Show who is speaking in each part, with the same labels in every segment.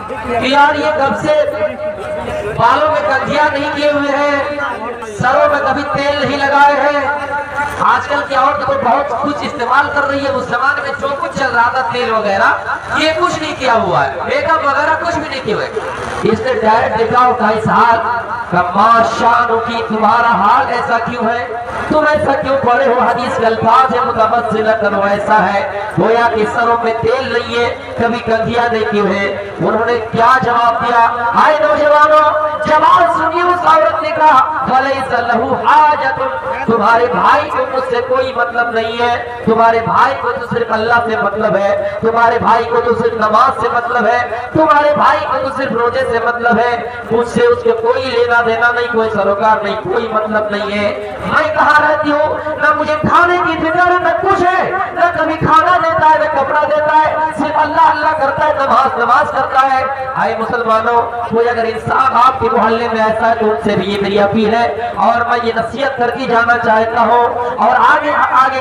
Speaker 1: کہ یار یہ کب سے بالوں میں کنگھیاں نہیں کیے ہوئے ہیں، سروں میں کبھی تیل نہیں لگائے ہیں. آج کل کی عورت تو بہت کچھ استعمال کر رہی ہے، اس زمانے میں جو کچھ چل رہا تھا تیل وغیرہ یہ کچھ نہیں کیا ہوا ہے، میک اپ وغیرہ کچھ بھی نہیں کیے ہوئے. اس نے ڈائریکٹ دیکھا ہوتا اس حال کما شانو کی تمہارا حال ایسا کیوں ہے، تم ایسا کیوں پڑے ہو. حدیث کے الفاظ ہے متبذلۃ ایسا ہے گویا کہ سروں میں تیل نہیں ہے، کبھی کنگھیاں نہیں کی ہوئے. انہوں نے کیا جواب دیا؟ آئے نوجوانوں جواب سنیے. اس عورت نے کہا فلیس لہ حاجۃ، تمہارے بھائی کو مجھ سے کوئی مطلب نہیں ہے، تمہارے بھائی کو تو صرف اللہ سے مطلب ہے، تمہارے بھائی کو تو صرف نماز سے مطلب ہے، تمہارے بھائی کو تو صرف روزے سے مطلب ہے. مجھ سے اس کے کوئی لینا دینا نہیں، کوئی سروکار نہیں، کوئی مطلب نہیں ہے. میں کہاں رہتی ہوں، نہ مجھے کھانے کی فکر ہے، نہ کچھ ہے، نہ کبھی کھانا دیتا ہے، نہ کپڑا دیتا ہے، صرف اللہ اللہ کرتا ہے، نماز کرتا ہے. آئے مسلمانوں، کوئی اگر انسان آپ کے محلے میں ایسا ہے تو ان سے بھی یہ میری اپیل ہے اور میں یہ نصیحت کر کے جانا چاہتا ہوں. اور آگے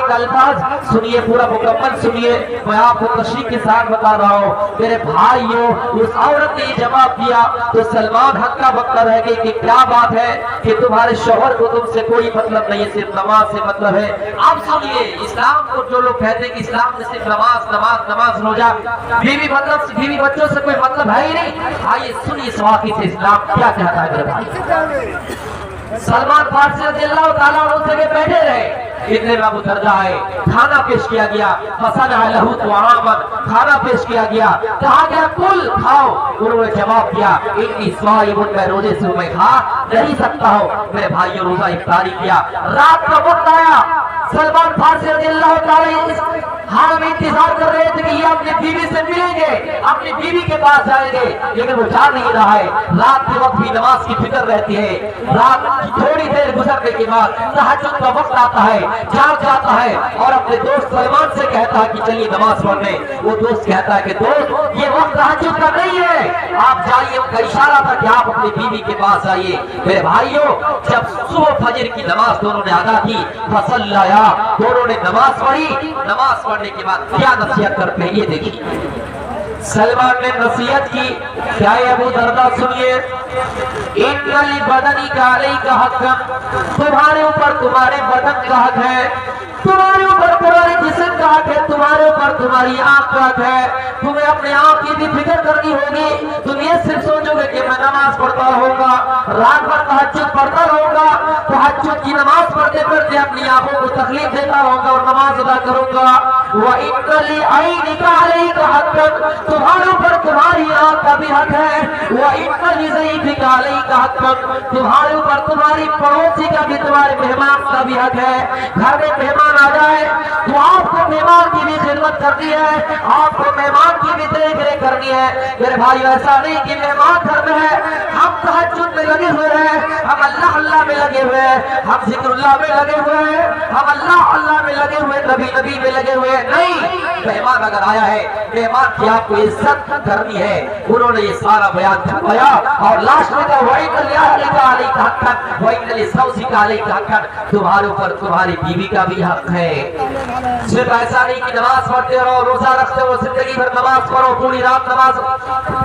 Speaker 1: کا الفاظ سنیے، پورا مکمل سنیے، میں آپ کو تشریح کے ساتھ بتا رہا ہوں. میرے بھائیوں، اس عورت نے یہ جواب دیا تو سلمان ہکا بکا رہ گئی کہ کیا بات ہے کہ تمہارے شوہر کو تم سے کوئی مطلب نہیں ہے، صرف نماز سے مطلب ہے. اب سنیے، اسلام کو جو لوگ کہتے ہیں کہ اسلام میں صرف نماز روزہ، بیوی بچوں سے کوئی مطلب ہے ہی نہیں. آئیے سنیے اس واقعے سے اسلام کیا کہتا ہے. میرے بھائی سلمان فارسی رضی اللہ تعالیٰ عنہ سے بیٹھے رہے، اتنے میں ابو درداء آئے، کھانا پیش کیا گیا، فصنع لہ طعاما، کھانا پیش کیا گیا، کہا گیا کل کھاؤ. انہوں نے جواب دیا انی صائم، میں روزے سے میں کھا نہیں سکتا ہوں. میرے بھائیوں روزہ افطاری کیا، رات کا وقت آیا، سلمان فارسی رضی اللہ تعالیٰ اس حال میں انتظار کر رہے تھے کہ یہ اپنی بیوی سے ملیں گے، اپنی بیوی کے پاس جائیں گے، لیکن وہ جا نہیں رہا ہے. رات کے وقت بھی نماز کی فکر رہتی ہے. رات کی تھوڑی دیر گزرنے کے بعد تہجد کا وقت آتا ہے، جاگ جاتا ہے اور اپنے دوست سلمان سے کہتا ہے کہ چلیے نماز پڑھنے. وہ دوست کہتا ہے کہ دوست یہ وقت تہجد کا نہیں ہے، آپ جائیے. ان کا اشارہ تھا کہ آپ اپنی بیوی کے پاس آئیے. میرے بھائیوں، جب صبح فجر کی نماز دونوں نے ادا کی، فصلیا، دونوں نے نماز پڑھی. نماز پڑھنے کے بعد کیا نصیحت کرتے ہیں یہ دیکھیے. سلمان نے نصیحت کی، کیا ابو درداء سنیے، ان لبدنک علیک حقا، تمہارے اوپر تمہارے بدن کا حق ہے، تمہارے اوپر تمہارے جسم کا حق ہے، تمہارے اوپر تمہاری آنکھ کا حق ہے. تمہیں اپنے آنکھ کی بھی فکر کرنی ہوگی. تم یہ صرف سوچو گے کہ میں نماز پڑھتا رہوں گا، رات بھر تہجد پڑھتا رہوں گا، تہجد کی نماز پڑھتے پڑھتے اپنی آنکھوں کو تکلیف دیتا رہوں گا اور نماز ادا کروں گا. وَإِنَّ لِعَيْنِكَ عَلَيْكَ حَقًّا، تمہارے اوپر تمہاری آنکھ کا بھی حق ہے. وَإِنَّ لِضَيْفِكَ عَلَيْكَ حَقًّا، تمہارے اوپر تمہاری پڑوسی کا بھی، تمہارے مہمان کا بھی حق ہے. گھر میں مہمان آ جائے تو آپ کو مہمان کی بھی خدمت کرنی ہے، آپ کو مہمان کی بھی دیکھ ریکھ کرنی ہے. میرے بھائی ایسا نہیں کہ مہمان گھر میں ہے، ہم تہجد میں لگے ہوئے ہیں، ہم اللہ میں لگے ہوئے ہیں، ہم ذکر اللہ میں لگے ہوئے ہیں، ہم اللہ میں لگے ہوئے، نبی میں لگے ہوئے ہیں. نہیں، مہمان اگر آیا ہے، مہمان کی آپ کو عزت کرنی ہے. انہوں نے یہ سارا بیان کروایا اور لاسٹ میں کہا وَإِنَّ لِأَهْلِكَ عَلَيْكَ حَقًّا وَإِنَّ لِزَوْجِكَ عَلَيْكَ حَقًّا، تمہارے اوپر تمہاری بیوی کا بھی حق ہے. صرف ایسا نہیں کہ نماز پڑھتے رہو، روزہ رکھتے ہو، زندگی بھر نماز پڑھو، پوری رات نماز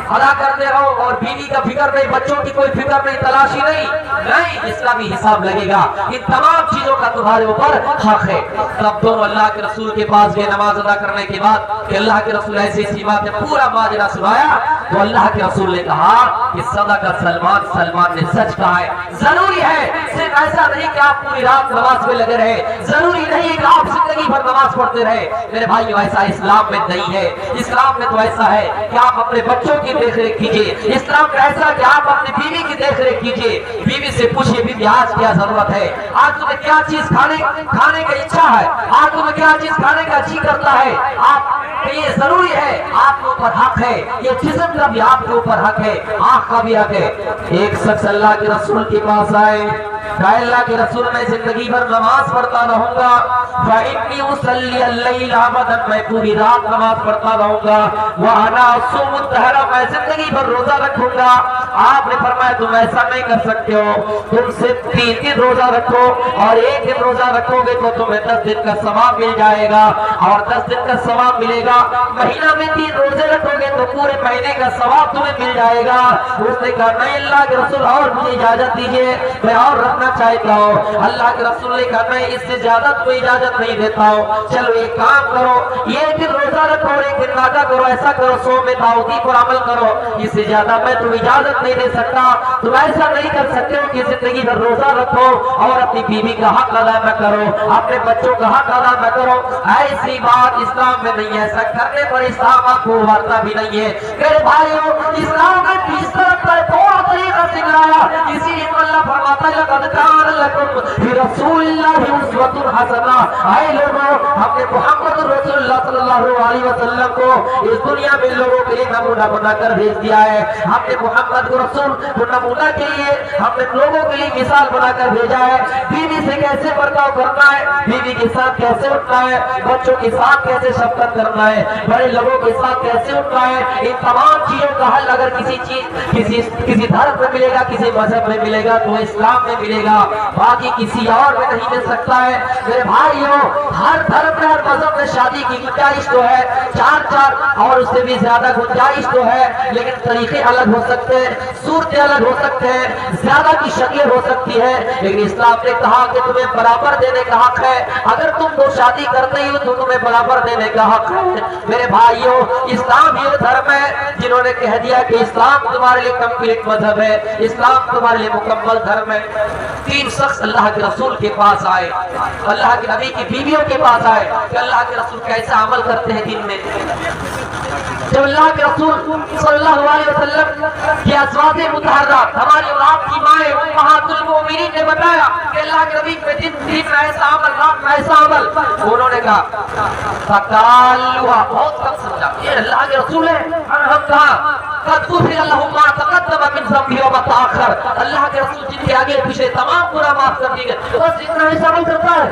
Speaker 1: ادا کرتے رہو اور بیوی کا فکر نہیں، بچوں کی کوئی فکر نہیں، تلاشی نہیں. اس کا بھی حساب لگے گا. ان تمام چیزوں کا تمہارے اوپر حق ہے. تب دونوں اللہ کے رسول کے پاس گئے نماز ادا کرنے کے بعد کہ اللہ کے رسول ایسی بات ہے، پورا ماجرا سنایا. تو اللہ کے رسول نے کہا کہ صدق سلمان نے سچ کہا ہے. ضروری ہے، صرف ایسا نہیں کہ آپ پوری رات نماز میں لگے رہے، ضروری نہیں کہ آپ زندگی بھر نماز پڑھتے رہے. میرے بھائیو ایسا اسلام میں نہیں ہے. اسلام میں تو ایسا ہے کہ آپ اپنے بچوں کی دیکھ ریکھ کیجیے. اسلام میں ایسا کہ آپ اپنی بیوی کی دیکھ ریکھ کیجیے. بیوی سے پوچھئے بیوی آج کیا ضرورت ہے، آج تمہیں کیا چیز کھانے کا اچھا ہے، آج تمہیں کیا چیز کھانے کا جی کرتا ہے. آپ یہ ضروری ہے، آپ کے اوپر حق ہے. یہ جسم کا بھی آپ کے اوپر حق ہے، آنکھ کا بھی حق ہے. ایک شخص اللہ کے رسول کے پاس آئے، کہا اللہ کے رسول میں زندگی بھر نماز پڑھتا رہوں گا. فَإِنِّي أُصَلِّي اللَّيْلَ أَبَدًا، میں پوری رات نماز پڑھتا رہوں گا. وَأَنَا أَصُومُ الدَّهْرَ، میں زندگی بھر روزہ رکھوں گا. آپ نے فرمایا تم ایسا نہیں کر سکتے ہو، تم صرف 3 دن روزہ رکھو اور 1 دن روزہ رکھو گے تو تمہیں 10 دن کا ثواب مل جائے گا، اور 10 دن کا ثواب ملے گا۔ مہینہ میں 3 روزے رکھو گے تو پورے مہینے کا ثواب تمہیں مل جائے گا۔ اس نے کہا نہیں اللہ کے رسول اور مجھے اجازت دیجیے، میں اور رکھنا چاہتا ہوں۔ اللہ کے رسول نے کہا میں اس سے زیادہ تمہیں اجازت نہیں دیتا ہوں، چلو ایک کام کرو، 1 دن روزہ رکھو اور 1 دن روزہ کرو، ایسا کرو صوم داؤدی پر عمل کرو، اس سے زیادہ میں تمہیں اجازت نہیں دے سکتا۔ تم ایسا نہیں کر سکتے ہو کہ زندگی بھر روزہ رکھو اور اپنی بیوی کا حق ادا نہ کرو، اپنے بچوں کا حق ادا نہ کرو، ایسی بات اسلام میں نہیں ہے۔ ایسا کرنے پر اسلام آپ کو ابھارتا بھی نہیں ہے۔ میرے بھائیوں، اسلام نے 20 طرح طریقہ سکھلایا، اسی لیے اللہ فرماتا ہے لقد کان لکم فی رسول اللہ اسوۃ حسنہ۔ اے لوگوں، ہم نے محمد رسول اللہ صلی اللہ علیہ وسلم کو اس دنیا میں لوگوں کے لیے نمونہ بنا کر بھیج دیا ہے۔ ہم نے محمد کو رسول کو نمونہ کے لیے، ہم نے لوگوں کے لیے مثال بنا کر بھیجا ہے۔ بیوی سے کیسے برتاؤ کرنا ہے، بیوی کے ساتھ کیسے اٹھنا ہے، بچوں کے ساتھ کیسے شفقت کرنا ہے، بڑے لوگوں کے ساتھ کیسے اٹھنا ہے، ان تمام چیزوں کا حل اگر کسی دھرم میں ملے گا، کسی مذہب میں ملے گا تو اسلام میں ملے گا، باقی کسی اور میں نہیں مل سکتا ہے۔ میرے بھائیوں، ہر دھرم میں، ہر مذہب میں شادی کی گنجائش تو ہے، 4 اور اس سے بھی زیادہ گنجائش تو ہے، لیکن طریقے الگ ہو سکتے ہیں، صورتیں الگ ہو سکتے ہیں، زیادہ کی شکلیں ہو سکتی ہیں، لیکن اسلام نے کہا کہ تمہیں برابر دینے کا حق ہے۔ اگر تم 2 شادی کرتے ہو تو تمہیں برابر دینے کا حق ہے۔ میرے بھائیوں، اسلام یہ دھرم ہے جنہوں نے کہہ دیا کہ اسلام تمہارے لیے کمپلیٹ مذہب ہے، اسلام تمہارے لیے مکمل دھرم ہے۔ 3 شخص اللہ کے رسول کے پاس آئے، اللہ کے نبی کی بیویوں کے پاس آئے کہ اللہ کے رسول کیسا عمل کرتے ہیں دن میں۔ جب اللہ کے رسول صلی اللہ علیہ وسلم کی ازواج مطہرات، ہماری اور آپ کی مائیں امہات المؤمنین نے بتایا کہ اللہ کے نبی کے دن میں ایسا عمل، رات میں ایسا عمل، انہوں نے کہا فقالوا، بہت کم سمجھا، یہ اللہ کے رسول ہے، ہم کہا قد غفر له ما تقدم من ذنبه وما تاخر، اللہ کے رسول جن کے آگے پیچھے تمام گناہ معاف کر دیے گئے، بس اتنا ایسا عمل کرتا ہے۔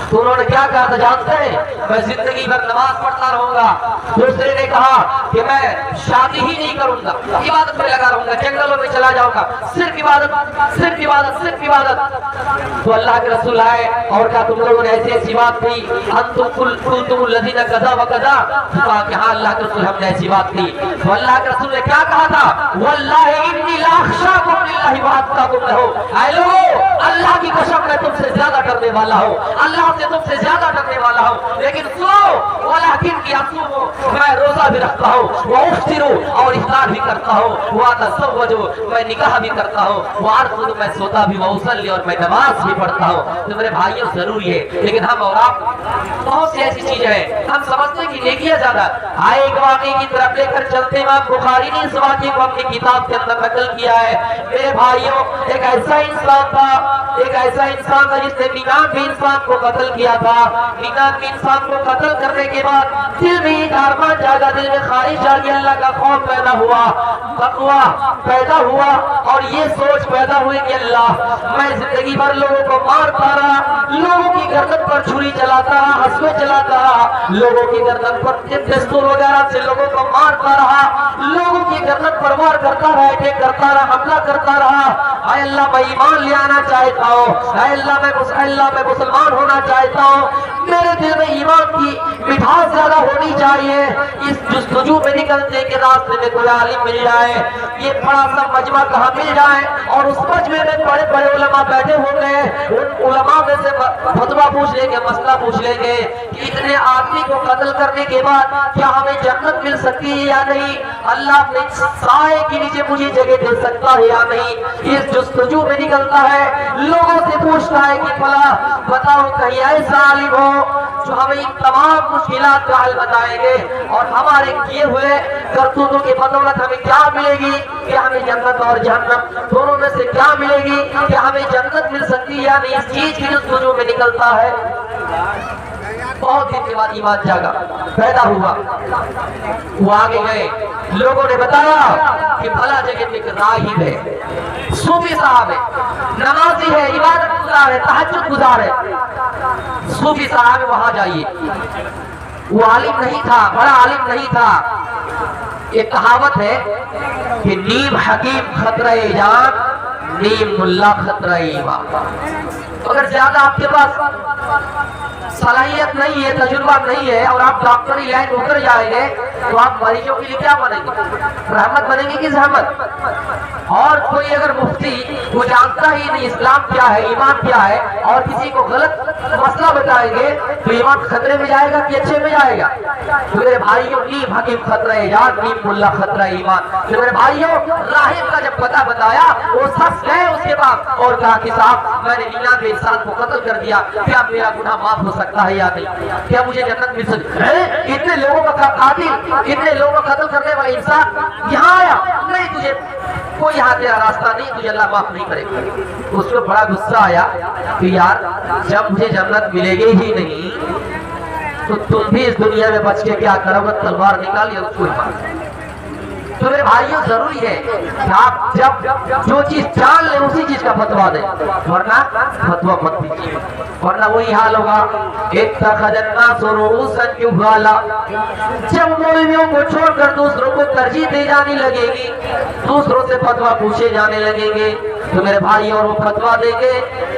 Speaker 1: تو انہوں نے کیا کہا تھا جانتے ہیں؟ میں زندگی بھر نماز پڑھتا رہوں گا۔ دوسرے نے کہا کہ میں شادی ہی نہیں کروں گا، عبادت میں لگا رہوں گا، جنگلوں میں چلا جاؤں گا، صرف عبادت، صرف عبادت، صرف عبادت۔ تو اللہ کے رسول آئے اور کہا تم لوگوں نے ایسی ایسی بات کی، انتم کنتم الذین کذا وکذا، کہا کہ ہاں اللہ کے رسول ہم نے ایسی بات کی۔ تو اللہ کے رسول نے کیا کہا تھا؟ واللہ انی لاخشاکم للہ واتقاکم لہ، اے لوگو اللہ کی قسم میں تم سے زیادہ ڈرنے والا ہوں، اللہ سے تم سے زیادہ ڈرنے والا ہوں، لیکن سنو ولکن کی اصوم، میں روزہ بھی رکھتا ہوں، وافطر اور افطار بھی کرتا ہوں، واتزوج میں نکاح بھی کرتا ہوں، وارقد میں سوتا بھی، واصلی اور میں نماز بھی پڑھتا ہوں۔ تو میرے بھائیوں ضروری ہے، لیکن ہم اور آپ بہت سی ایسی چیزیں ہیں ہم سمجھتے ہیں کہ نیکیاں زیادہ۔ آئے ایک واقعے کی طرف لے کر چلتے، امام بخاری نے اس واقعے کو اپنی کتاب کے اندر نقل کیا ہے۔ میرے بھائیوں، ایک ایسا انسان تھا جس نے 99 انسان کو قتل کیا تھا۔ 99 انسان کو قتل کرنے کے بعد دل میں ایک ارمان جاگا، دل میں خواہش آ گئی، اللہ کا خوف پیدا ہوا، تقویٰ پیدا ہوا، اور یہ سوچ پیدا ہوئی کہ اللہ میں زندگی بھر لوگوں کو مارتا رہا، لوگوں کی گردن پر چھری چلاتا رہا، ہسوے چلاتا رہا، لوگوں کی گردن پر پستول وغیرہ سے لوگوں کو مارتا رہا، لوگوں کی گردن پر وار کرتا رہا، اٹیک کرتا رہا، حملہ کرتا رہا۔ اے اللہ میں ایمان لے آنا چاہتا ہوں، اے اللہ میں مسلمان ہونا چاہتا ہوں، میرے دل میں ایمان کی مٹھاس زیادہ ہونی چاہیے۔ اس جستجو میں نکلنے کے راستے میں کوئی عالم مل جائے، یہ بڑا سا مجمع کہاں مل جائے، اور اس مجمع میں بڑے بڑے علماء بیٹھے ہوں گے، ان علماء میں سے فتویٰ پوچھ لیں گے، مسئلہ پوچھ لیں گے کہ اتنے آدمی کو قتل کرنے کے بعد کیا ہمیں جنت مل سکتی ہے یا نہیں، اللہ اپنے سائے کے نیچے مجھے جگہ دے سکتا ہے یا نہیں۔ اس جستجو میں نکلتا ہے، لوگوں سے پوچھتا ہے کہ فلاں بتاؤ کہیں ایسا عالم ہو جو ہمیں ان تمام مشکلات کا حل بتائیں گے، اور ہمارے کیے ہوئے کرتوتوں کی بدولت ہمیں کیا ملے گی، کہ ہمیں جنت اور جہنم دونوں میں سے کیا ملے گی، کہ ہمیں جنت مل سکتی ہے یا نہیں، اس چیز کی جستجو میں نکلتا ہے۔ بہت دن کے بعد ایمان جاگا، پیدا ہوا، وہ آگے گئے، لوگوں نے بتایا کہ بھلا جگہ میں ایک راہب ہے، صوفی صاحب ہے، نمازی ہے، عبادت گزار ہے، تہجد گزار ہے، صوفی صاحب وہاں جائیے۔ وہ عالم نہیں تھا، بڑا عالم نہیں تھا، ایک کہاوت ہے کہ نیم حکیم خطرہ جان، نیم ملا خطرہ ایمان۔ اگر زیادہ آپ کے پاس صلاحیت نہیں ہے، تجربہ نہیں ہے، اور آپ ڈاکٹری لائن اتر جائیں گے تو آپ مریضوں کے لیے کیا بنیں گے؟ رحمت بنیں گے کہ زحمت؟ اور کوئی اگر مفتی وہ جانتا ہی نہیں اسلام کیا ہے، ایمان کیا ہے، اور کسی کو غلط مسئلہ بتائیں گے تو ایمان خطرے میں جائے گا کہ اچھے میں جائے گا؟ تو میرے بھائیوں، نیم حکیم خطرہ جان، نیم ملا خطرہ ایمان۔ تو میرے بھائیوں، راہب کا جب پتہ بتایا وہ سچ گئے اس کے بعد اور کہا کہ صاحب میں نے 99 انسان کو قتل کر دیا، کیا میرا گناہ معاف ہو سکتا ہے یا نہیں؟ کیا مجھے جنت مل سکتی ہے؟ اتنے لوگوں کا قاتل، اتنے لوگوں کا قتل کرنے والا انسان یہاں آیا، نہیں تجھے کوئی یہاں تیرا راستہ نہیں، تجھے اللہ معاف نہیں کرے گا۔ اس کو بڑا غصہ آیا کہ یار جب مجھے جنت ملے گی ہی نہیں تو تم بھی اس دنیا میں بچ کے کیا کرو گے؟ تلوار نکالی اور اس کو مار۔ تو میرے بھائیوں، ضروری ہے کہ آپ جب جو چیز جان لیں اسی چیز کا فتویٰ دیں، ورنہ فتویٰ مت دیجیے، ورنہ وہی حال ہوگا۔ اتخذ الناس رؤوسا جہالا، جب مولویوں کو چھوڑ کر دوسروں کو ترجیح دی جانے لگے گی، دوسروں سے فتویٰ پوچھے جانے لگیں گے تو میرے بھائیوں وہ فتویٰ دیں گے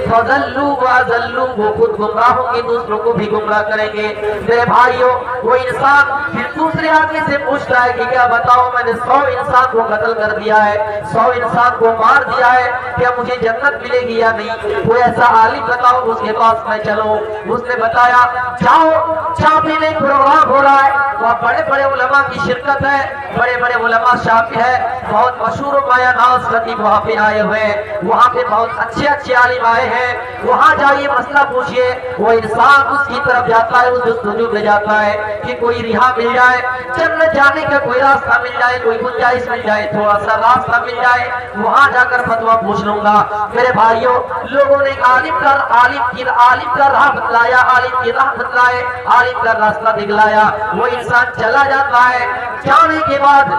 Speaker 1: فضلوا واضلوا، وہ خود گمراہ ہوں گے، دوسروں کو بھی گمراہ کریں گے۔ میرے بھائیوں، وہ انسان پھر دوسرے آدمی سے پوچھتا ہے کہ کیا بتاؤ میں نے 100 انسان کو قتل کر دیا ہے، 100 انسان کو مار دیا ہے، کیا مجھے جنت ملے گی یا نہیں؟ کوئی ایسا عالم بتاؤ اس کے پاس میں چلوں۔ اس نے بتایا جاؤ، چائے پینے پروگرام ہو رہا ہے، وہاں بڑے بڑے علماء کی شرکت ہے، بڑے بڑے علماء شافی ہے، بہت مشہور و مایہ ناز خطیب وہاں پہ آئے ہوئے ہیں، وہاں پہ بہت اچھے اچھے عالم آئے ہیں، وہاں جائیے مسئلہ پوچھئے۔ وہ انسان اس کی طرف جاتا ہے، اس جستجو میں جاتا ہے کہ کوئی رہا مل جائے، جنت جانے کا کوئی راستہ مل جائے، کوئی گنجائش مل جائے، تھوڑا سا راستہ مل جائے، وہاں جا کر فتویٰ پوچھ لوں گا۔ میرے بھائیوں، لوگوں نے عالم کا راہ بتلایا، عالم کی راہ بتلائے، عالم کا راستہ دکھلایا، وہ انسان چلا جاتا ہے، جانے کے بعد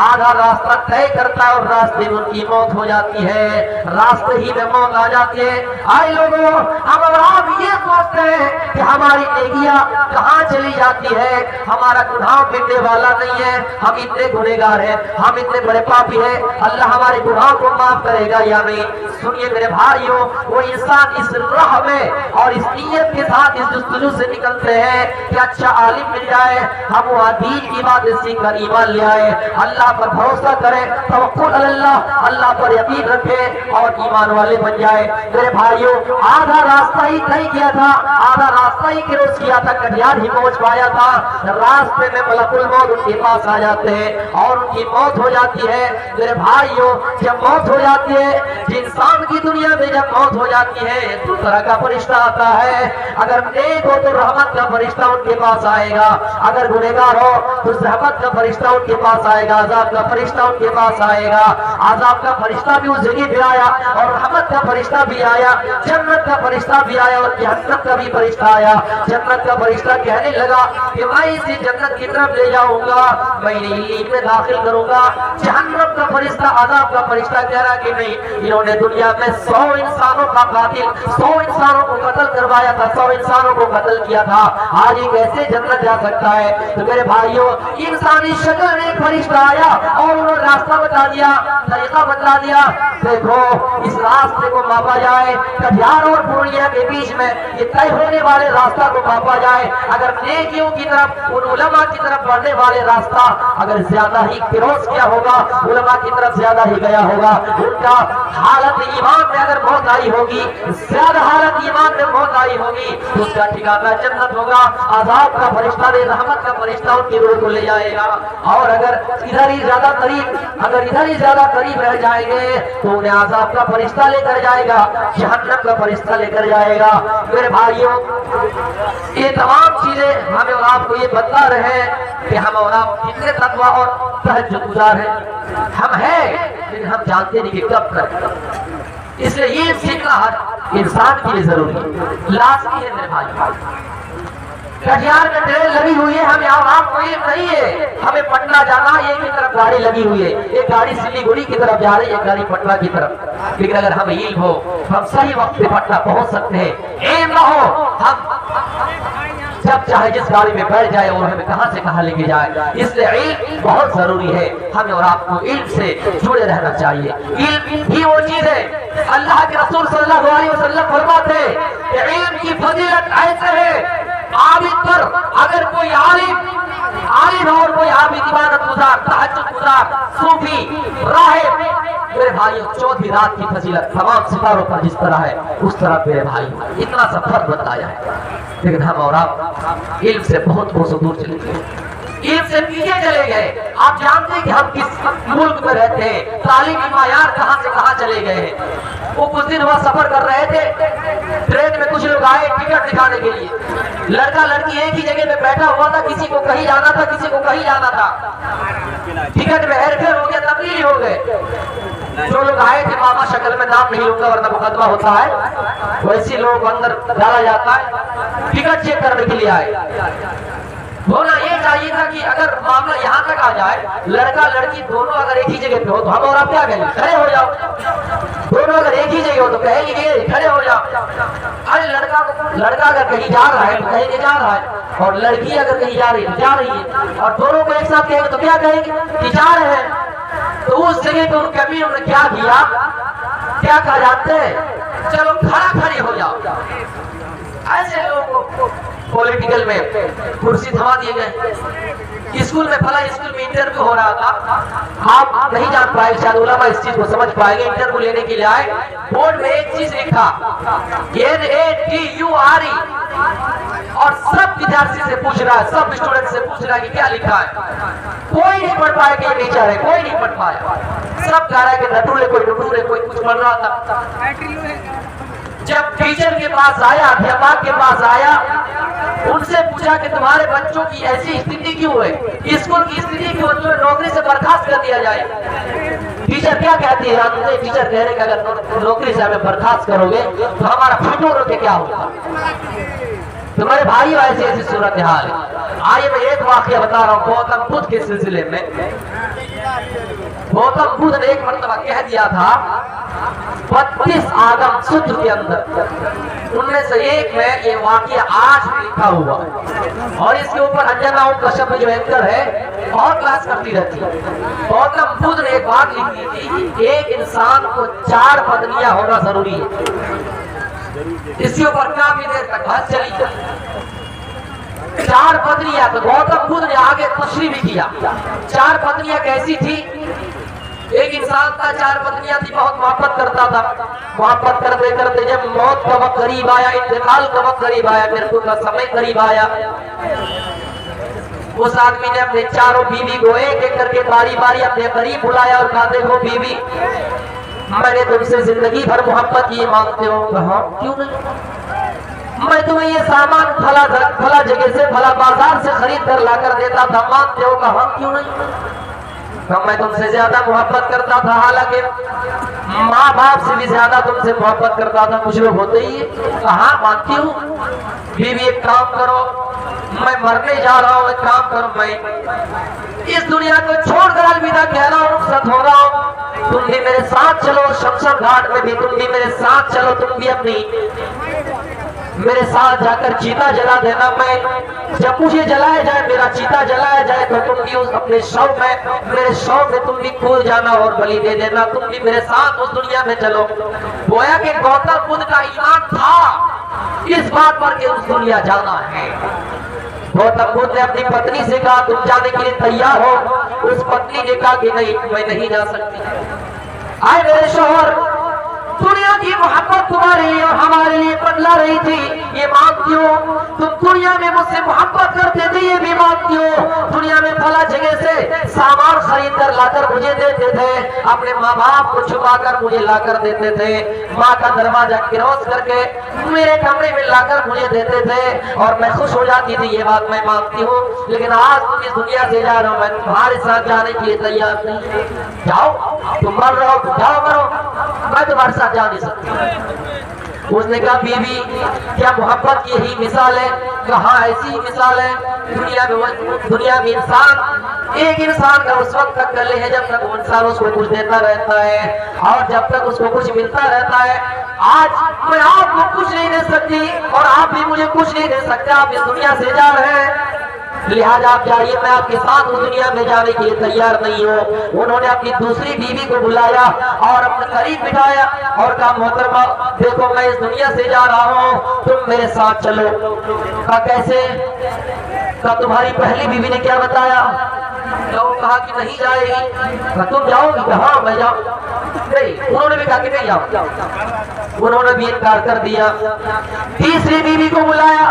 Speaker 1: آدھا راستہ طے کرتا ہے اور راستے میں ان کی موت ہو جاتی ہے، راستے ہی میں موت آ جاتی ہے۔ آئے لوگوں، ہم اور آپ یہ سوچتے ہیں کہ ہماری نیکیاں کہاں چلی جاتی ہے، ہمارا گناہ مٹنے والا نہیں ہے، ہم اتنے گنہگار ہیں، ہم اتنے بڑے پاپی ہیں، اللہ ہمارے گناہ کو معاف کرے گا یا نہیں؟ سنیے میرے بھائیوں، وہ انسان اس راہ میں اور اس نیت کے ساتھ اس جستجو سے نکلتے ہیں کہ اچھا عالم مل جائے، ہم وہاں دین کی باتیں سیکھ کر ایمان لے آئے، اللہ پر بھروسہ کریں، توکل اللہ، اللہ پر یقین رکھیں اور ایمان والے بن جائے۔ میرے بھائیوں، آدھا راستہ ہی طے کیا تھا، آدھا راستہ ہی کروس کیا تھا، کٹیہار ہی پہنچ پایا تھا، راستے میں ملک الموت ان کے پاس آ جاتے ہیں اور ان کی موت ہو جاتی ہے۔ میرے بھائیوں، جب موت ہو جاتی ہے، انسان کی دنیا میں جب موت ہو جاتی ہے، دو طرح کا فرشتہ آتا ہے، اگر نیک ہو تو رحمت کا فرشتہ ان کے پاس آئے گا، اگر گنہگار ہو تو رحمت کا فرشتہ ان کے پاس آئے گا، عذاب کا فرشتہ ان کے پاس آئے گا۔ عذاب کا فرشتہ بھی اس جگہ پہ آیا اور رحمت کا فرشتہ بھی آیا، جنت کا فرشتہ بھی آیا اور جہنم کا بھی فرشتہ آیا۔ جنت کا فرشتہ کہنے لگا کہ میں اسے جنت کی طرف لے جاؤں گا، میں انہیں میں داخل کروں گا۔ جہنم کا فرشتہ، عذاب کا فرشتہ کہہ رہا کہ نہیں، انہوں نے دنیا میں 100 انسانوں کا قاتل، 100 انسانوں کو قتل کروایا تھا، 100 انسانوں کو قتل کیا تھا، آج یہ کیسے جنت جا سکتا ہے؟ تو میرے بھائیوں، انسانی شکل میں ایک فرشتہ آیا اور انہوں نے راستہ بتا دیا، طریقہ بتلا دیا، دیکھو اس راستے کو ماپا جائے، کٹیہار اور پورنیہ کے بیچ میں یہ طے ہونے والے راستہ کو ماپا جائے، اگر نیکیوں کی طرف، ان علماء کی طرف بڑھنے والے راستہ اگر زیادہ ہی کروس کیا ہوگا، علماء کی طرف زیادہ ہی گیا ہوگا، ان کا حالت ایمان میں اگر موت آئی ہوگی، زیادہ حالت ایمان میں موت آئی ہوگی، اس کا ٹھکانہ جنت ہوگا۔ عذاب کا فرشتہ نے، رحمت کا فرشتہ ان کی روح کو لے جائے گا، اور اگر ادھر ہی زیادہ قریب رہ جائیں گے تو انہیں عذاب کا فرشتہ لے کر جائے گا، جہنم کا فرشتہ لے کر جائے گا۔ میرے بھائیوں، یہ تمام چیزیں ہمیں اور آپ کو یہ بتا رہے ہیں کہ ہم اور آپ کتنے تقویٰ اور تہجد گزار ہیں، ہم ہیں لیکن ہم جانتے نہیں کہ کب کریں، اس لیے یہ سیکھنا ہر انسان کے لیے ضروری ہے، لازمی ہے۔ میرے بھائی، کٹیہار میں ٹرین لگی ہوئی ہے، ہمیں آپ کو یہ نہیں ہے، ہمیں پٹنہ جانا، ایک کی طرف گاڑی لگی ہوئی ہے، ایک گاڑی سلیگوڑی کی طرف جا رہی ہے، ایک گاڑی پٹنہ کی طرف، لیکن اگر ہمیں علم ہو ہم صحیح وقت پہ پٹنہ پہنچ سکتے ہیں، علم نہ ہو ہم جب چاہے جس گاڑی میں بیٹھ جائے اور ہمیں کہاں سے کہاں لے کے جائے. اس لیے علم بہت ضروری ہے. ہمیں اور آپ کو علم سے جڑے رہنا چاہیے. علم ہی وہ چیز ہے. اللہ کے رسول صلی اللہ علیہ وسلم فرماتے کہ علم کی فضیلت ایسے ہے عابد پر اگر کوئی عالم اور کوئی عابد عبادت گزار تہجد گزار صوفی راہب میرے بھائیوں چوتھی رات کی فضیلت تمام ستاروں پر جس طرح ہے اس طرح میرے بھائی اتنا سا فرق بتایا ہے. لیکن ہم اور آپ علم سے بہت دور چلے گئے, علم سے پیچھے چلے گئے. آپ جانتے ہیں کہ ہم کس ملک میں رہتے ہیں, تعلیمی معیار کہاں سے کہاں چلے گئے ہیں. وہ کچھ دن ہوا سفر کر رہے تھے, ٹرین میں کچھ لوگ آئے ٹکٹ دکھانے کے لیے. لڑکا لڑکی ایک ہی جگہ پہ بیٹھا ہوا تھا, کسی کو کہیں جانا تھا کسی کو کہیں جانا تھا. ٹکٹ میں ہیر پھیر ہو گیا, تبدیلی ہو گئے. جو لوگ آئے تھے ماما شکل میں نام نہیں لوں گا ورنہ مقدمہ ہوتا ہے, ویسے لوگ اندر ڈالا جاتا ہے. ٹکٹ چیک کرنے کے لیے آئے. ہونا یہ چاہیے تھا کہ اگر معاملہ یہاں تک آ جائے لڑکا لڑکی دونوں اگر ایک ہی جگہ پہ ہو تو ہم اور آپ کیا کہیں گے, کھڑے ہو جاؤ. دونوں اگر ایک ہی جگہ ہو تو کہیں گے کھڑے ہو جاؤ. ارے لڑکا اگر کہیں جا رہا ہے تو کہیں گے جا رہا ہے, اور لڑکی اگر کہیں جا رہی ہے تو جا رہی ہے. اور دونوں کو ایک ساتھ کہیں گے تو کیا کہیں گے کہ جا رہے ہیں. تو اس جگہ پہ ان کمیوں نے کیا کیا, کیا کہا جاتے ہیں, چلو کھڑا کھڑی ہو جاؤ. ایسے لوگوں کو پولیٹیکل میں کرسی تھما دیے گئے. اسکول میں فلاں اسکول میں انٹرویو ہو رہا تھا, آپ نہیں جان پائے, شاید علماء اس چیز کو سمجھ پائیں گے. انٹرویو لینے کے لیے آئے, بورڈ میں ایک چیز لکھا NATURE, اور سب ودیارتھی سے پوچھ رہا ہے, سب اسٹوڈنٹ سے پوچھ رہا ہے کہ کیا لکھا ہے. کوئی نہیں پڑھ پایا کہ یہ نیچر ہے, کوئی نہیں پڑھ پایا. سب کہہ رہا ہے کہ نٹورے کوئی نٹورے کوئی کچھ پڑھ رہا تھا. جب ٹیچر کے پاس آیا, ادھیاپک کے پاس آیا, ان سے پوچھا کہ تمہارے بچوں کی ایسی استھتی کیوں ہے, اسکول کی استھتی کیوں ہے, تمہیں نوکری سے برخاست کر دیا جائے. ٹیچر کیا کہتی ہے, ٹیچر کہہ رہے کہ اگر نوکری سے ہمیں برخاست کرو گے تو ہمارا پھٹور کے کیا ہوگا. تمہارے بھائی ایسی ایسی صورتحال ہے. آئیے میں ایک واقعہ بتا رہا ہوں گوتم بدھ کے سلسلے میں. گوتم بدھ نے ایک مرتبہ کہہ دیا تھا 32 آگم سوتر کے اندر, ان میں سے ایک میں یہ واقعہ آج بھی لکھا ہوا ہے, اور اس کے اوپر انجنا کشیپ جو اینکر ہے اور کلاس کرتی رہتی ہے. گوتم بدھ نے ایک بات لکھی تھی کہ ایک انسان کو 4 پتنیاں ہونا ضروری ہے. اس کے اوپر کافی دیر تک بحث چلی. 4 پتنیاں, تو گوتم بدھ نے آگے تشریح بھی کیا. 4 پتنیاں کیسی تھی. ایک انسان تھا, 4 پتنیاں تھی, بہت محبت کرتا تھا. محبت کرتے کرتے جب موت کا وقت قریب آیا, انتقال کا وقت قریب آیا, مرتو کا سمے قریب آیا, اس آدمی نے اپنے 4 بیوی کو ایک ایک کر کے باری باری اپنے قریب بلایا اور کہا دیکھو بیوی, میں نے تم سے زندگی بھر محبت کی, مانگتے ہو؟ کہا کیوں نہیں, میں تمہیں یہ سامان پھلا جگہ سے پھلا بازار سے خرید کر لا کر دیتا تھا, مانگتے ہو؟ کہا کیوں نہیں. میں تم سے زیادہ محبت کرتا تھا, حالانکہ ماں باپ سے بھی زیادہ تم سے محبت کرتا تھا, کچھ لوگ ہوتے ہی. کہاں مانتی ہوں. بیوی ایک کام کرو, میں مرنے جا رہا ہوں, ایک کام کرو, میں اس دنیا کو چھوڑ کر الوداع کہہ رہا ہوں, رخصت ہو رہا ہوں, تم بھی میرے ساتھ چلو. شمشان گھاٹ میں بھی تم بھی میرے ساتھ چلو, تم بھی اپنی میرے ساتھ جا کر چیتا جلا دینا. میں جب مجھے جلایا جائے, میرا چیتا جلایا جائے, تو تم بھی اپنے شو میں, میرے شو میں تم بھی کود جانا اور بلی دے دینا, تم بھی میرے ساتھ اس دنیا میں چلو. گویا کہ گوتم بدھ کا ایمان تھا اس بات پر کہ اس دنیا جانا ہے. گوتم بدھ نے اپنی پتنی سے کہا تم جانے کے لیے تیار ہو. اس پتنی نے کہا کہ نہیں, میں نہیں جا سکتی. آئے میرے شوہر, دنیا کی محبت تمہارے لیے اور ہمارے لیے بدلا رہی تھی, یہ مانگتی ہو. تم دنیا میں مجھ سے محبت کرتے تھے, یہ بھی مانگتی ہو. دنیا میں فلاں جگہ سے سامان خرید کر لا کر مجھے دیتے تھے, اپنے ماں باپ کو چھپا کر مجھے لا کر دیتے تھے, ماں کا دروازہ کراس کر کے میرے کمرے میں لا کر مجھے دیتے تھے, اور میں خوش ہو جاتی تھی. یہ بات میں مانگتی ہوں, لیکن آج تم اس دنیا سے جا رہا ہوں, میں تمہارے ساتھ جانے کے لیے تیار نہیں. جاؤ, تم مر رہو, جاؤ مرو, میں تمہارے ساتھ جا نہیں سکتی. اس نے کہا بیوی کیا محبت کی یہی مثال ہے؟ کہاں ایسی ہی مثال ہے؟ دنیا میں انسان ایک انسان کا اس وقت تک کر لے ہے جب تک وہ انسان اس کو کچھ دیتا رہتا ہے اور جب تک اس کو کچھ ملتا رہتا ہے. آج میں آپ کو کچھ نہیں دے سکتی اور آپ بھی مجھے کچھ نہیں دے سکتے. آپ اس دنیا سے جا رہے ہیں, لہٰذا آپ جائیے, میں آپ کے ساتھ اس دنیا میں جانے کے لیے تیار نہیں ہوں. انہوں نے اپنی دوسری بیوی کو بلایا اور اپنے قریب بٹھایا اور کہا محترمہ دیکھو میں اس دنیا سے جا رہا ہوں, تم میرے ساتھ چلو. کہا کیسے؟ کہا تمہاری پہلی بیوی نے کیا بتایا؟ کہا کہ نہیں جائے گی. کہا تم جاؤ گی؟ کہا ہاں میں جاؤں. نہیں, انہوں نے بھی کہا کہ نہیں جاؤ. انہوں نے بھی انکار کر دیا. تیسری بیوی کو بلایا,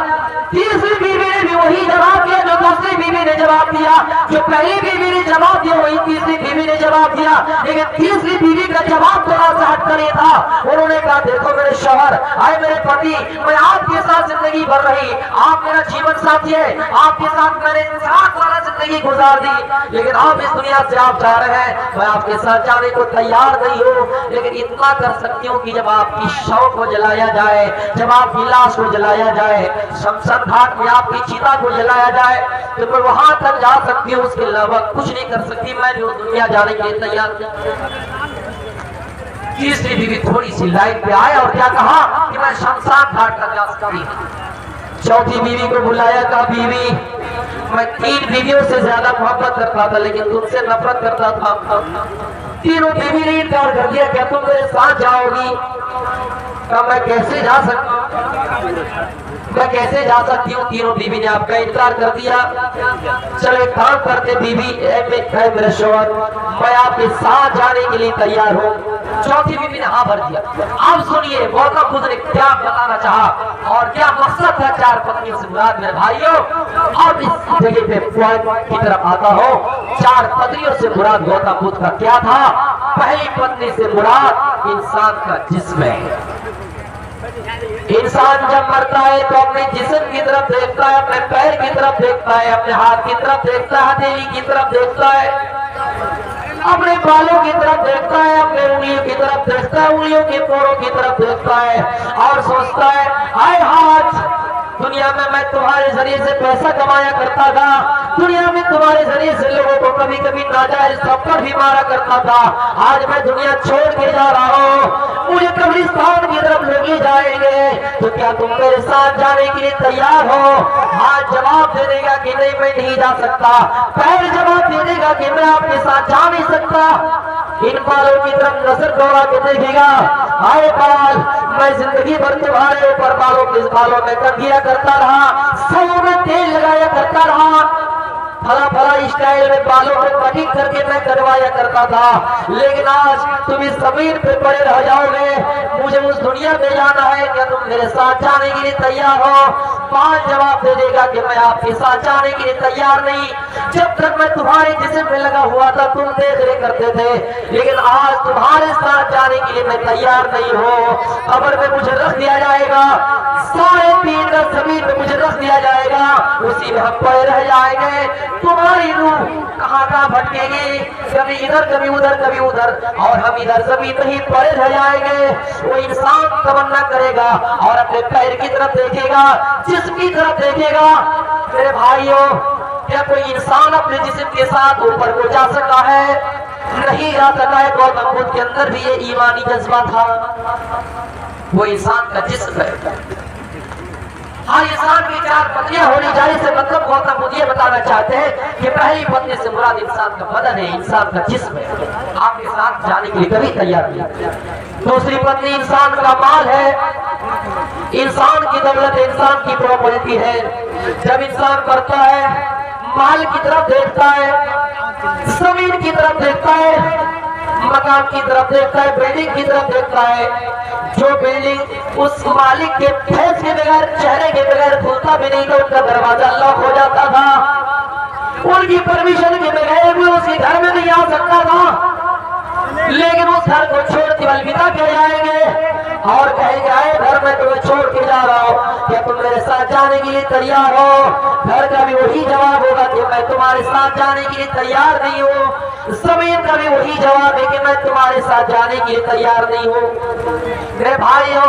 Speaker 1: تیسری بیوی نے بھی وہی جواب دیا جو دوسری بیوی نے جواب دیا. جو پہلی بیوی نے جواب دیا وہی تیسری بیوی نے جواب دیا, لیکن تیسری بیوی کا جواب تھوڑا سا ہٹ کر یہ تھا. انہوں نے کہا دیکھو میرے شوہر, آئے میرے پتی, میں آپ کے ساتھ زندگی بھر رہی, آپ میرا جیون ساتھی ہے, آپ کے ساتھ میں نے 7 سال زندگی گزار دی, لیکن آپ اس دنیا سے آپ جا رہے ہیں, میں آپ کے ساتھ جانے کو تیار نہیں ہوں. لیکن اتنا کر سکتی ہوں کہ جب آپ کی شوق کو جلایا جائے, جب آپ کی لاش کو جلایا جائے, شمشان گھاٹ میں آپ کی چیتا کو جلایا جائے تو میں وہاں تک جا سکتی ہوں, اس کے علاوہ کچھ نہیں کر سکتی. میں جو دنیا جانے کے لیے تیار ہوں. تیسری بیوی تھوڑی سی لائن پہ آئے اور کیا کہا کہ میں شمشان گھاٹ تک جا سکتی ہوں. چوتھی بیوی کو بلایا, کہا بیوی میں 3 بیویوں سے زیادہ محبت کرتا تھا لیکن تم سے نفرت کرتا تھا. تینوں بیوی نے انکار کر دیا, کیا تم میرے ساتھ جاؤ گی؟ کہا میں کیسے جا سکتی ہوں. تینوں بیوی نے آپ کا انکار کر دیا. چلو ایک کام کرتے بیوی, اے میرے شوہر میں آپ کے ساتھ جانے کے لیے تیار ہوں. چوتھی بیوی نے ہاں بھر دیا. اب سنیے موقع خود نے کیا بتانا چاہا اور کیا مقصد تھا 4 پتنیوں سے مراد. میرے بھائیوں اب اس جگہ پہ پوائنٹ کی طرف آتا ہو. 4 پتنیوں سے مراد گوتم بدھ کا کیا تھا؟ پہلی پتنی سے مراد انسان کا جسم ہے. انسان جب مرتا ہے تو اپنے جسم کی طرف دیکھتا ہے, اپنے پیر کی طرف دیکھتا ہے, اپنے ہاتھ کی طرف دیکھتا ہے, ہتھیلی کی طرف دیکھتا ہے, اپنے بالوں کی طرف دیکھتا ہے, اپنے انگلیوں کی طرف دیکھتا ہے, انگلیوں کے پوروں کی طرف دیکھتا ہے اور سوچتا ہے اے ہاتھ, دنیا میں تمہارے ذریعے سے پیسہ کمایا کرتا تھا, دنیا میں تمہارے ذریعے سے لوگوں کو کبھی کبھی ناجائز تھپڑ بھی مارا کرتا تھا. آج میں دنیا چھوڑ کے جا رہا ہوں, مجھے قبرستان کی طرف لے کے جائیں گے, تو کیا تم میرے ساتھ جانے کے لیے تیار ہو؟ ہاتھ جواب دے دے گا کہ نہیں میں نہیں جا سکتا. پیر جواب دے دے گا کہ میں آپ کے ساتھ جا نہیں سکتا. ان بالوں کی طرف نظر دوڑا کے دیکھے گا, آئے بال میں زندگی بھر تمہارے اوپر بالوں میں کنگھیاں کرتا رہا, سروں میں تیل لگایا کرتا رہا, بھلا اسٹائل میں بالوں کو کٹنگ کر کے میں کروایا کرتا تھا, لیکن آج تم اس زمین پہ پڑے رہ جاؤ گے. مجھے اس دنیا میں جانا ہے, کیا تم میرے ساتھ جانے کے لیے تیار ہو؟ 5 جواب دے دے گا کہ میں آپ کے ساتھ جانے کے لیے تیار نہیں. جب تک میں تمہارے جسم میں لگا ہوا تھا تم دیکھ رہے کرتے تھے, لیکن آج تمہارے ساتھ جانے کے لیے میں تیار نہیں ہوں. قبر میں مجھے رکھ دیا جائے گا, 3.5 گز زمین میں مجھے رکھ دیا جائے گا, اسی میں ہم پڑے رہ جائیں گے. تمہاری روح کہاں کہاں بھٹکے گی, کبھی ادھر کبھی ادھر کبھی ادھر, اور ہم ادھر زمین میں ہی پڑے رہ جائیں گے. وہ انسان تمنا کرے گا اور اپنے پیر کی طرف دیکھے گا, جسم کی طرف دیکھے گا. میرے بھائیوں کیا کوئی انسان اپنے جسم کے ساتھ اوپر کو جا سکا ہے؟ نہیں جا سکا ہے. گوتم بدھ کے اندر بھی یہ ایمانی جذبہ تھا, وہ انسان کا جسم ہے. ہر انسان کی 4 پتنیاں ہونی چاہیے. سے مطلب گوتم بدھ یہ بتانا چاہتے ہیں کہ پہلی پتنی سے مراد انسان کا بدن ہے, انسان کا جسم ہے. آپ کے ساتھ جانے کے لیے کبھی تیار نہیں. دوسری پتنی انسان کا مال ہے, انسان کی دولت, انسان کی پراپرٹی ہے. جب انسان کرتا ہے مال کی طرف دیکھتا ہے, زمین کی طرف دیکھتا ہے, مکان کی طرف دیکھتا ہے, بلڈنگ کی طرف دیکھتا ہے. جو بلڈنگ اس مالک کے فیس کے بغیر, چہرے کے بغیر کھلتا بھی نہیں تو ان کا دروازہ لاک ہو جاتا تھا. ان کی پرمیشن کے بغیر بھی اس کے گھر میں نہیں آ سکتا تھا, لیکن اس گھر کو چھوڑ کے الوداع کر جائیں گے اور کہیں گے اے گھر میں تمہیں چھوڑ کے جا رہا ہوں, کیا تم میرے ساتھ جانے کے لیے تیار ہو؟ گھر کا بھی وہی جواب ہوگا کہ میں تمہارے ساتھ جانے کے لیے تیار نہیں ہوں. زمین کا بھی وہی جواب ہے کہ میں تمہارے ساتھ جانے کے لیے تیار نہیں ہوں. میرے بھائیوں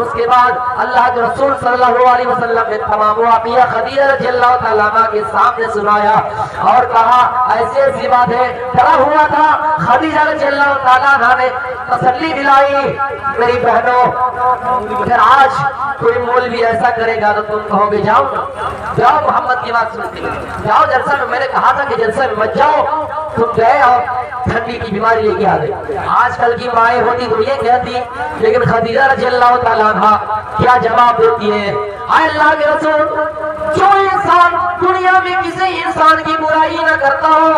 Speaker 1: اس کے بعد اللہ کے رسول صلی اللہ علیہ وسلم نے تمام واقعہ خدیجہ رضی اللہ تعالیٰ عنہ کے سامنے سنایا اور کہا ایسے ایسی بات ہے، ڈرا ہوا تھا۔ خدیجہ رضی اللہ تعالیٰ عنہ نے تسلی دلائی، میری بہنوں پھر آج کوئی مولوی ایسا کرے گا تو تم کہو گے جاؤ جاؤ محمد کی بات سنتے جاؤ جلسہ میں، میں نے کہا تھا کہ جلسہ میں مت جاؤ، تم گئے اور ٹھنڈی کی بیماری لے کے آ گئے۔ آج کل کی مائیں ہوتی تو یہ کہتی، لیکن خدیجہ رضی اللہ تعالیٰ عنہ کیا جواب دیتی ہے، اے اللہ کے رسول، جو انسان دنیا میں کسی انسان کی برائی نہ کرتا ہو،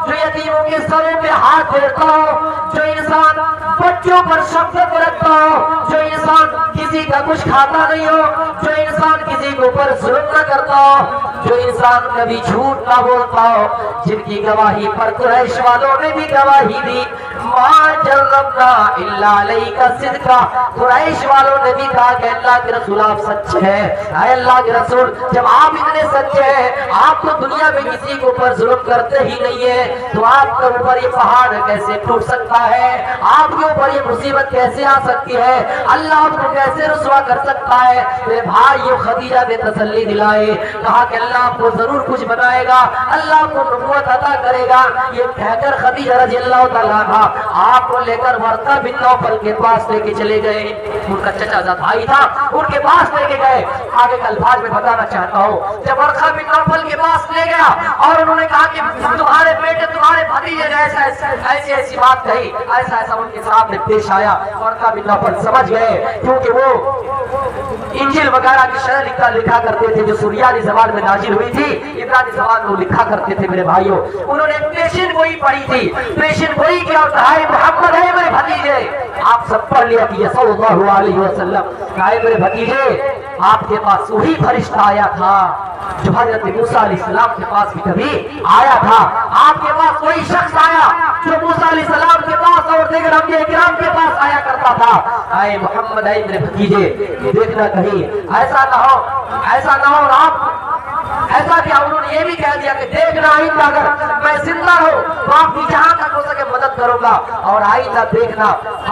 Speaker 1: جو یتیموں کے سروں پہ ہاتھ پھیرتا ہو، جو انسان بچوں پر شفقت رکھتا ہو، جو انسان کسی کا کچھ کھاتا نہیں ہو، جو انسان کسی کے اوپر ظلم نہ کرتا ہو، جو انسان کبھی جھوٹ نہ بولتا ہو، جن کی گواہی پر قریش والوں نے بھی گواہی دی، ما جربنا الا علیک صدقا، قریش والوں نے بھی کہا کہ اللہ کے رسول آپ سچے ہیں۔ اے اللہ کے رسول، جب آپ اتنے سچے ہیں، آپ تو دنیا میں کسی کے اوپر ظلم کرتے ہی نہیں ہے، تو آپ کے اوپر یہ پہاڑ کیسے ٹوٹ سکتا ہے؟ آپ کے اوپر یہ مصیبت کیسے آ سکتی ہے؟ اللہ آپ کو کیسے رسوا کر سکتا ہے؟ میرے بھائیو، خدیجہ نے تسلی دلائی، کہا کہ اللہ آپ کو ضرور کچھ بنائے گا، اللہ آپ کو نبوت عطا کرے گا۔ یہ کہہ کر خدیجہ رضی اللہ تعالیٰ عنہ آپ کو لے کر ورقہ بن نوفل کے پاس لے کے چلے گئے، ان کا چچا زاد بھائی تھا، ان کے پاس لے کے گئے۔ آگے کے الفاظ میں بتانا چاہتا ہوں، جب ورقہ بن نوفل کے پاس لے گیا اور انہوں نے کہا کہ تمہارے بیٹے تمہارے بھتیجے نے ایسی ایسی بات کہی، ایسا ایسا ان کے سامنے پیش آیا، ورقہ بن نوفل سمجھ گئے، کیونکہ وہ انجیل وغیرہ کی شرح لکھا کرتے تھے جو سریانی زبان میں نازل ہوئی تھی، عبرانی زبان میں لکھا کرتے تھے۔ میرے بھائیوں، انہوں نے پیشن گوئی پڑھی تھی، پیشن گوئی کیا اور کہا محمد ہے میرے بھتیجے، آپ سب پڑھ لیا کہ صلی اللہ علیہ وسلم، کہا میرے بھتیجے، آپ کے پاس وہی فرشتہ آیا تھا جو حضرت موسیٰ علیہ السلام کے پاس بھی کبھی آیا تھا، آپ کے پاس وہی شخص آیا جو موسیٰ علیہ السلام کے پاس اور دیگر انبیاء کرام کے پاس آیا کرتا تھا۔ اے محمد، اے میرے بھتیجے، دیکھنا کہیں ایسا نہ ہو اور آپ ایسا کیا، انہوں نے یہ بھی کہہ دیا کہ دیکھنا آئندہ اگر میں زندہ ہوں تو آپ کی جہاں تک ہو سکے مدد کروں گا، اور آئندہ دیکھنا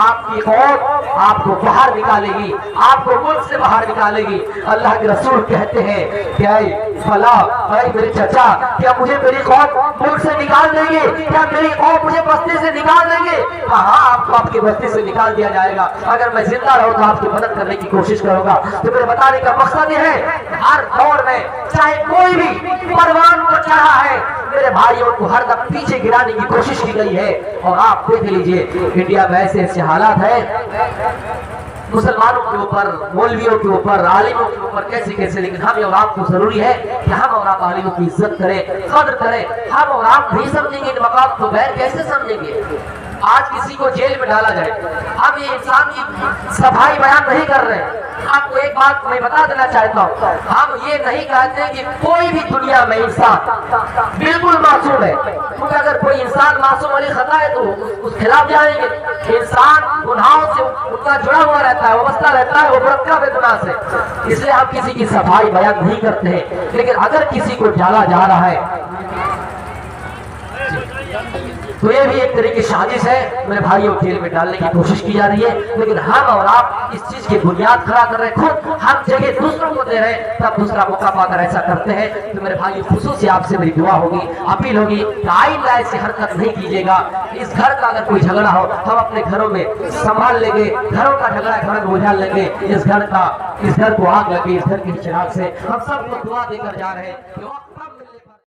Speaker 1: آپ کی قوم آپ کو باہر نکالے گی، آپ کو ملک سے باہر نکالے گی۔ اللہ کے رسول کہتے ہیں کہ اے فلا، اے میرے چچا، کیا مجھے میری قوم ملک سے نکال دیں گے؟ کیا میری قوم مجھے بستی سے نکال دیں گے؟ ہاں، آپ کو آپ کی بستی سے نکال دیا جائے گا، اگر میں زندہ رہوں تو آپ کی مدد کرنے کی کوشش کروں گا۔ تو میرے بتانے کا مقصد یہ ہے، ہر دور میں چاہے کوئی بھی پروان کو چاہا ہے، میرے بھائیوں کو ہر دم پیچھے گرانے کی کوشش کی گئی ہے، اور آپ دیکھ لیجئے انڈیا میں ایسے ایسے حالات ہیں، مسلمانوں کے اوپر، مولویوں کے اوپر، عالموں کے اوپر کیسے کیسے، لیکن ہم اور آپ کو ضروری ہے کہ ہم اور آپ عالموں کی عزت کریں، قدر کریں۔ ہم اور آپ نہیں سمجھیں گے ان مقام کو، غیر کیسے سمجھیں گے؟ آج کسی کو جیل میں ڈالا جائے، ہم یہ انسان کی صفائی بیان نہیں کر رہے۔ آپ کو ایک بات میں بتا دینا چاہتا ہوں، ہم یہ نہیں کہتے کہ کوئی بھی دنیا میں انسان بالکل معصوم ہے، کیونکہ اگر کوئی انسان معصوم علی خطا ہے تو اس خلاف جائیں گے۔ انسان گناہوں سے ان کا جڑا ہوا رہتا ہے، وابستہ رہتا ہے، وہ مرکب ہے گناہ سے، اس لیے ہم کسی کی صفائی بیان نہیں کرتے ہیں۔ لیکن اگر کسی کو ڈالا جا رہا ہے تو یہ بھی ایک طرح کی سازش ہے، میرے بھائیوں، جیل میں ڈالنے کی کوشش کی جا رہی ہے، لیکن ہم اور آپ اس چیز کی بنیاد کھڑا کر رہے ہیں، خود ہم جگہ دوسروں کو دے رہے ہیں، تب دوسرا موقع پا کر ایسا کرتے ہیں۔ تو میرے بھائیوں، خصوصی آپ سے میری دعا ہوگی، اپیل ہوگی کہ آئندہ ایسی حرکت نہیں کیجیے گا۔ اس گھر کا اگر کوئی جھگڑا ہو، ہم اپنے گھروں میں سنبھال لیں گے، گھروں کا جھگڑا گھر میں اجھال لیں گے، اس گھر کو آگ لگے، اس گھر کے چراغ سے ہم سب کو دعا دے کر جا رہے ہیں۔